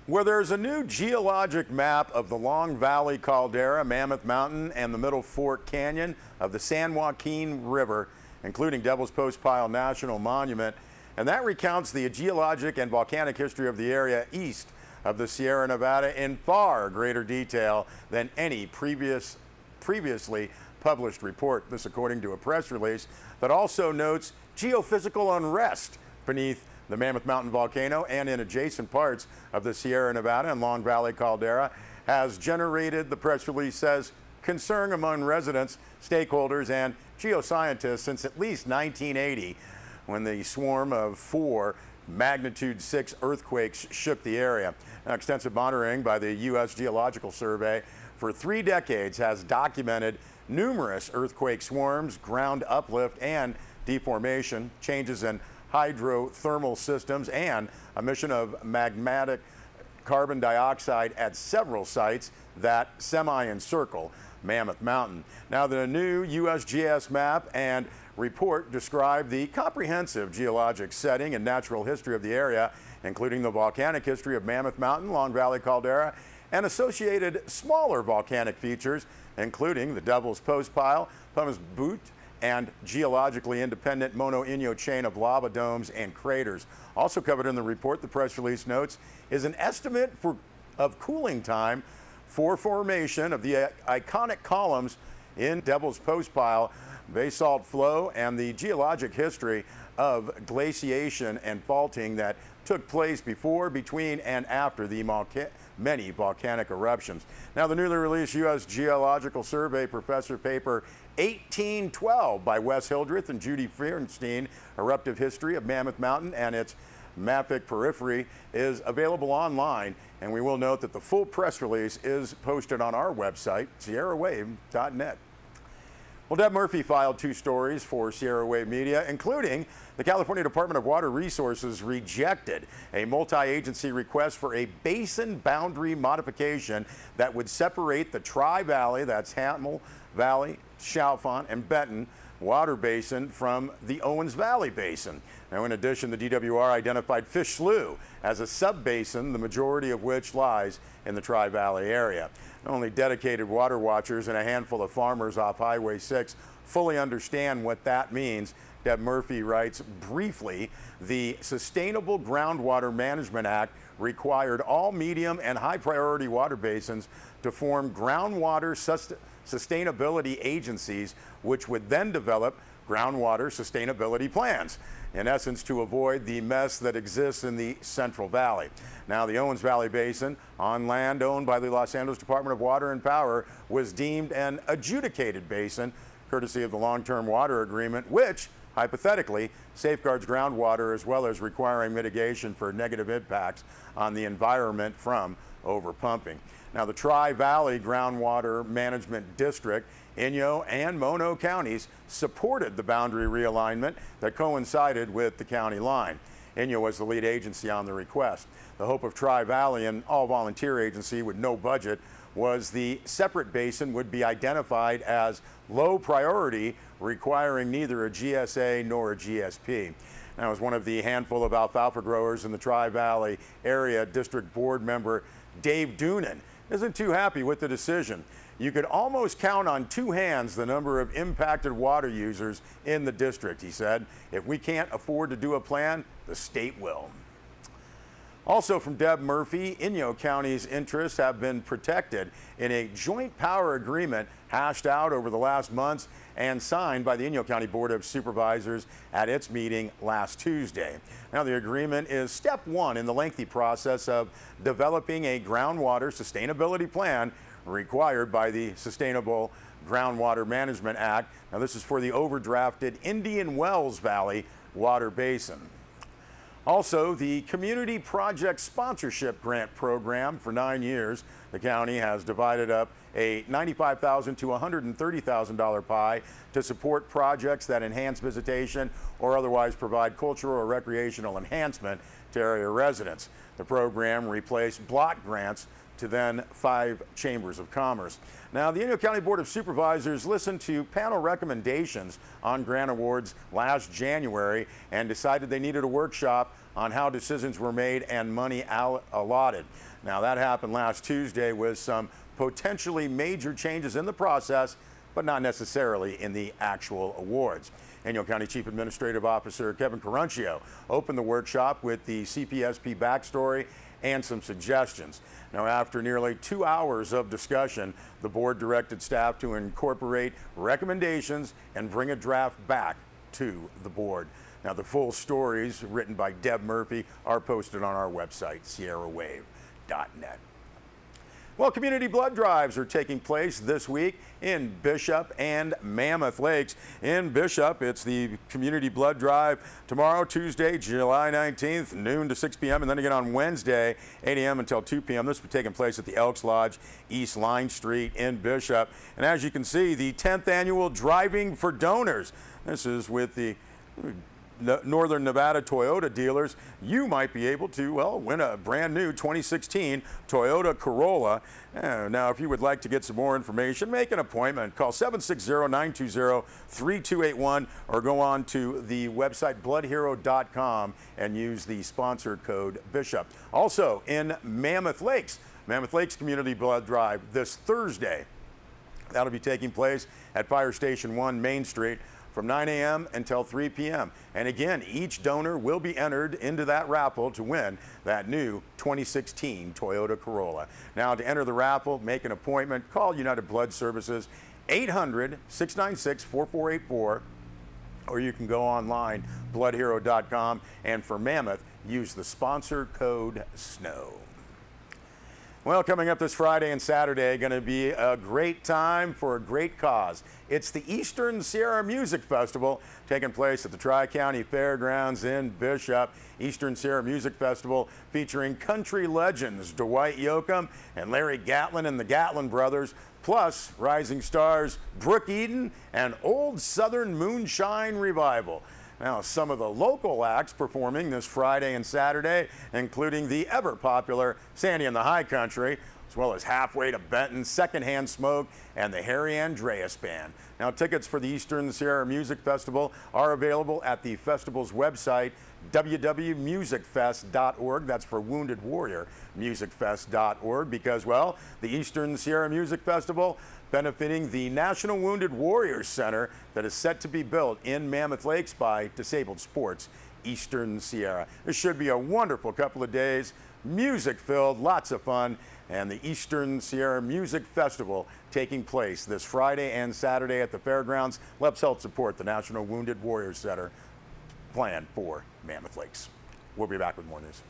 Where there's a new geologic map of the Long Valley Caldera, Mammoth Mountain, and the Middle Fork Canyon of the San Joaquin River, including Devil's Postpile National Monument, and that recounts the geologic and volcanic history of the area east of the Sierra Nevada in far greater detail than any previously published report. This according to a press release that also notes geophysical unrest beneath the Mammoth Mountain volcano and in adjacent parts of the Sierra Nevada and Long Valley Caldera has generated, the press release says, concern among residents, stakeholders, and geoscientists since at least 1980, when the swarm of 4 magnitude 6 earthquakes shook the area. Now, extensive monitoring by the U.S. Geological Survey for 3 decades has documented numerous earthquake swarms, ground uplift and deformation, changes in hydrothermal systems, and emission of magmatic carbon dioxide at several sites that semi-encircle Mammoth Mountain. Now, the new USGS map and report describe the comprehensive geologic setting and natural history of the area, including the volcanic history of Mammoth Mountain, Long Valley Caldera, and associated smaller volcanic features, including the Devil's Postpile, Pumice Butte, and geologically independent Mono Inyo chain of lava domes and craters. Also covered in the report, the press release notes, is an estimate of cooling time for formation of the iconic columns in Devil's Postpile, basalt flow, and the geologic history of glaciation and faulting that took place before, between, and after the many volcanic eruptions. Now, the newly released U.S. Geological Survey Professor Paper 1812 by Wes Hildreth and Judy Feuerstein, Eruptive History of Mammoth Mountain and its mafic periphery, is available online, and we will note that the full press release is posted on our website, sierrawave.net. Well, Deb Murphy filed 2 stories for Sierra Wave Media, including the California Department of Water Resources rejected a multi-agency request for a basin boundary modification that would separate the Tri-Valley, that's Hamel Valley, Chalfont, and Benton water basin from the Owens Valley Basin. Now, in addition, the DWR identified Fish Slough as a sub-basin, the majority of which lies in the Tri-Valley area. Only dedicated water watchers and a handful of farmers off Highway 6 fully understand what that means. Deb Murphy writes, briefly, the Sustainable Groundwater Management Act required all medium and high priority water basins to form groundwater sustainability agencies, which would then develop groundwater sustainability plans, in essence to avoid the mess that exists in the Central Valley. Now, the Owens Valley Basin, on land owned by the Los Angeles Department of Water and Power, was deemed an adjudicated basin, courtesy of the long-term water agreement, which hypothetically safeguards groundwater as well as requiring mitigation for negative impacts on the environment from overpumping. Now, the Tri-Valley Groundwater Management District, Inyo and Mono counties supported the boundary realignment that coincided with the county line. Inyo was the lead agency on the request. The hope of Tri-Valley, an all-volunteer agency with no budget, was the separate basin would be identified as low priority, requiring neither a GSA nor a GSP. Now, as one of the handful of alfalfa growers in the Tri-Valley area, District Board member Dave Doonan isn't too happy with the decision. You could almost count on 2 hands the number of impacted water users in the district, he said. If we can't afford to do a plan, the state will. Also from Deb Murphy, Inyo County's interests have been protected in a joint power agreement hashed out over the last months and signed by the Inyo County Board of Supervisors at its meeting last Tuesday. Now, the agreement is step 1 in the lengthy process of developing a groundwater sustainability plan required by the Sustainable Groundwater Management Act. Now, this is for the overdrafted Indian Wells Valley water basin. Also, the Community Project Sponsorship Grant Program for 9 years. The county has divided up a $95,000 to $130,000 pie to support projects that enhance visitation or otherwise provide cultural or recreational enhancement to area residents. The program replaced block grants to then 5 chambers of commerce. Now, the Inyo County Board of Supervisors listened to panel recommendations on grant awards last January and decided they needed a workshop on how decisions were made and money allotted. Now, that happened last Tuesday with some potentially major changes in the process, but not necessarily in the actual awards. Inyo County Chief Administrative Officer Kevin Caruncio opened the workshop with the CPSP backstory and some suggestions. Now, after nearly 2 hours of discussion, the board directed staff to incorporate recommendations and bring a draft back to the board. Now, the full stories written by Deb Murphy are posted on our website, sierrawave.net. Well, community blood drives are taking place this week in Bishop and Mammoth Lakes. In Bishop, it's the community blood drive tomorrow, Tuesday, July 19th, noon to 6 p.m., and then again on Wednesday, 8 a.m. until 2 p.m. This will be taking place at the Elks Lodge, East Line Street in Bishop. And as you can see, the 10th annual Driving for Donors. This is with the Northern Nevada Toyota dealers. You might be able to, well, win a brand new 2016 Toyota Corolla. Now, if you would like to get some more information, make an appointment. Call 760-920-3281 or go on to the website bloodhero.com and use the sponsor code BISHOP. Also in Mammoth Lakes Community Blood Drive this Thursday. That'll be taking place at Fire Station 1 Main Street from 9 a.m. until 3 p.m. And again, each donor will be entered into that raffle to win that new 2016 Toyota Corolla. Now, to enter the raffle, make an appointment, call United Blood Services 800-696-4484, or you can go online, bloodhero.com, and for Mammoth, use the sponsor code SNOW. Well, coming up this Friday and Saturday, going to be a great time for a great cause. It's the Eastern Sierra Music Festival taking place at the Tri-County Fairgrounds in Bishop. Eastern Sierra Music Festival featuring country legends Dwight Yoakam and Larry Gatlin and the Gatlin Brothers, plus rising stars Brooke Eden and Old Southern Moonshine Revival. Now, some of the local acts performing this Friday and Saturday, including the ever-popular Sandy and the High Country, as well as Halfway to Benton, Secondhand Smoke, and the Harry Andreas Band. Now, tickets for the Eastern Sierra Music Festival are available at the festival's website, www.musicfest.org. That's for Wounded Warrior, musicfest.org, because, well, the Eastern Sierra Music Festival benefiting the National Wounded Warriors Center that is set to be built in Mammoth Lakes by Disabled Sports Eastern Sierra. This should be a wonderful couple of days, music-filled, lots of fun, and the Eastern Sierra Music Festival taking place this Friday and Saturday at the fairgrounds. Let's help support the National Wounded Warriors Center plan for Mammoth Lakes. We'll be back with more news.